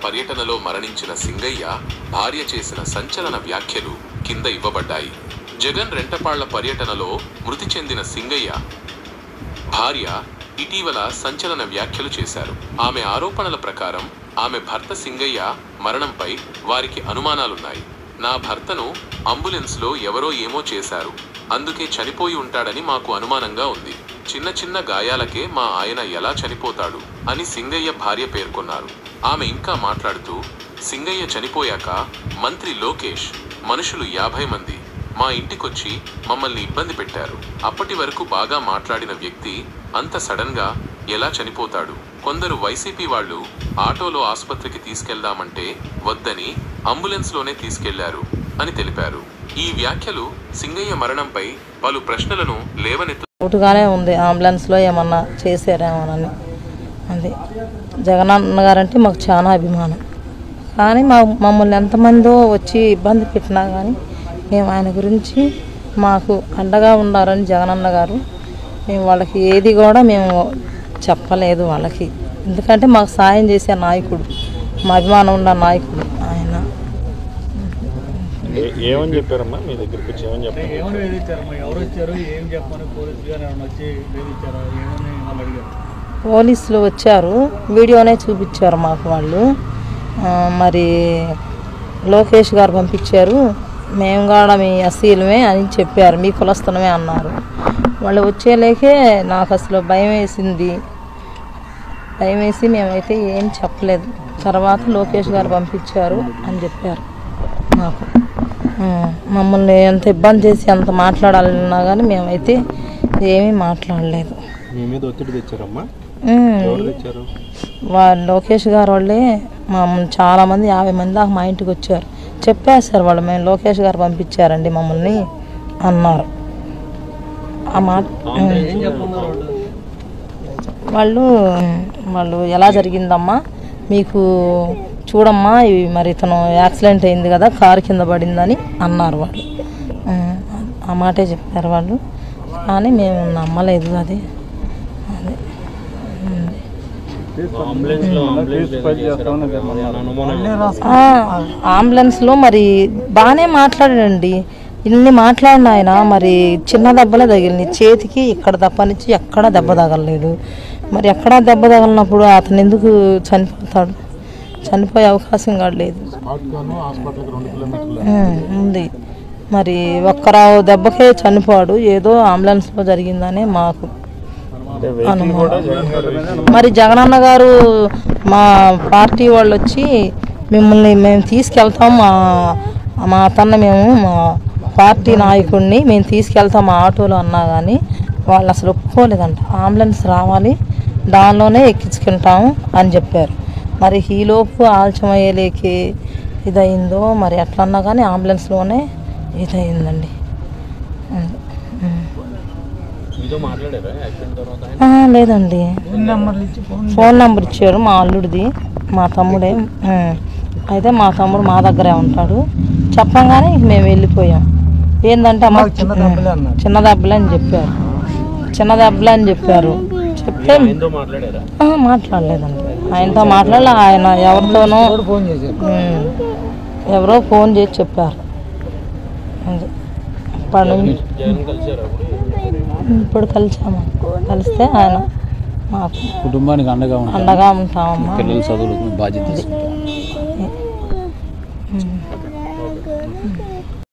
పర్యటనలో మరణించిన సింగయ్య భార్య చేసిన సంచలన వ్యాఖ్యలు కింద ఇవ్వబడ్డాయి. జగన్ రెంటపాళ్ల పర్యటనలో మృతి చెందిన సింగయ్య భార్య ఇటీవల సంచలన వ్యాఖ్యలు చేశారు. ఆమె ఆరోపణల ప్రకారం ఆమె భర్త సింగయ్య మరణంపై వారికి అనుమానాలున్నాయి. నా భర్తను అంబులెన్స్లో ఎవరో ఏమో చేశారు, అందుకే చనిపోయి ఉంటాడని మాకు అనుమానంగా ఉంది. చిన్న చిన్న గాయాలకే మా ఆయన ఎలా చనిపోతాడు అని సింగయ్య భార్య పేర్కొన్నారు. ఆమె ఇంకా మాట్లాడుతూ, సింగయ్య చనిపోయాక మంత్రి లోకేష్ మనుషులు 50 మంది మా ఇంటికొచ్చి మమ్మల్ని ఇబ్బంది పెట్టారు. అప్పటి వరకు బాగా మాట్లాడిన వ్యక్తి అంత సడన్ గా ఎలా చనిపోతాడు? కొందరు వైసీపీ వాళ్ళు ఆటోలో ఆసుపత్రికి తీసుకెళ్దామంటే వద్దని అంబులెన్స్లోనే తీసుకెళ్లారు అని తెలిపారు. ఈ వ్యాఖ్యలు సింగయ్య మరణంపై పలు ప్రశ్నలను లేవనెత్తుగానే ఉంది. అంబులెన్స్లో ఏమన్నా చేశారేమోనని. అది జగనన్న గారంటే మాకు చాలా అభిమానం. కానీ మమ్మల్ని ఎంతమందో వచ్చి ఇబ్బంది పెట్టినా కానీ మేము ఆయన గురించి మాకు అండగా ఉండాలని జగనన్న గారు మేము వాళ్ళకి ఏది కూడా మేము చెప్పలేదు వాళ్ళకి. ఎందుకంటే మాకు సాయం చేసే నాయకుడు, మా అభిమానం ఉన్న నాయకుడు ఆయన. ఏమని చెప్పారమ్మా మీ దగ్గరికి వచ్చి? ఏమని చెప్పారు? పోలీసులు వచ్చారు, వీడియోనే చూపించారు మాకు వాళ్ళు. మరి లోకేష్ గారు పంపించారు, మేము కూడా మీ అసీలమే అని చెప్పారు, మీ కులస్తులమే అన్నారు. వాళ్ళు వచ్చేలేకే నాకు అసలు భయం వేసి మేమైతే ఏం చెప్పలేదు. తర్వాత లోకేష్ గారు పంపించారు అని చెప్పారు మాకు. మమ్మల్ని ఎంత ఇబ్బంది చేసి ఎంత మాట్లాడాలన్నా కానీ మేమైతే ఏమీ మాట్లాడలేదు. లోకేష్ గారు వాళ్ళే చాలామంది 50 మంది దాకా మా ఇంటికి వచ్చారు. చెప్పేశారు వాళ్ళు, మేము లోకేష్ గారు పంపించారండి మమ్మల్ని అన్నారు. ఆ మాట వాళ్ళు ఎలా జరిగిందమ్మా మీకు చూడమ్మా, మరి ఇతను యాక్సిడెంట్ అయింది కదా, కారు కింద పడిందని అన్నారు వాళ్ళు. ఆ మాటే చెప్పారు వాళ్ళు, కానీ మేము నమ్మలేదు. అది అంబులెన్స్లో మరి బాగానే మాట్లాడాడండి, ఇన్ని మాట్లాడిన ఆయన. మరి చిన్న దెబ్బలే తగిలినాయి చేతికి, ఇక్కడ తప్పనిచ్చి ఎక్కడ దెబ్బ తగలలేదు. మరి ఎక్కడ దెబ్బ తగలినప్పుడు అతను ఎందుకు చనిపోతాడు? చనిపోయే అవకాశం కూడా లేదు ఉంది. మరి ఒక్కరావు దెబ్బకే చనిపోడు, ఏదో అంబులెన్స్లో జరిగిందనే మాకు అనుమానం. మరి జగనన్న గారు మా పార్టీ వాళ్ళు వచ్చి మిమ్మల్ని మేము తీసుకెళ్తాం, మా అతన్ని మా పార్టీ నాయకుడిని మేము తీసుకెళ్తాం మా ఆటోలో అన్నా కానీ వాళ్ళు అసలు ఒప్పుకోలేదంట. అంబులెన్స్ రావాలి, దానిలోనే ఎక్కించుకుంటాము అని చెప్పారు. మరి ఈలోపు ఆలస్యం అయ్యేలేకి ఇదయిందో మరి ఎట్లన్నా కానీ అంబులెన్స్లోనే ఇదయిందండి. లేదండి, ఫోన్ నెంబర్ ఇచ్చారు మా అల్లుడిది, మా తమ్ముడే. అయితే మా తమ్ముడు మా దగ్గరే ఉంటాడు. చెప్పంగానే మేము వెళ్ళిపోయాం. ఏంటంటే అమ్మ చిన్న దెబ్బలే అని చెప్పారు, చెప్తే మాట్లాడలేదండి. ఆయనతో మాట్లాడలే. ఆయన ఎవరితోనో ఎవరో ఫోన్ చేసి చెప్పారు. ఇప్పుడు కలిస్తే ఆయన మాకు కుటుంబానికి అండగా ఉంటామమ్మా. పిల్లల చదువులకు బాధ్యత.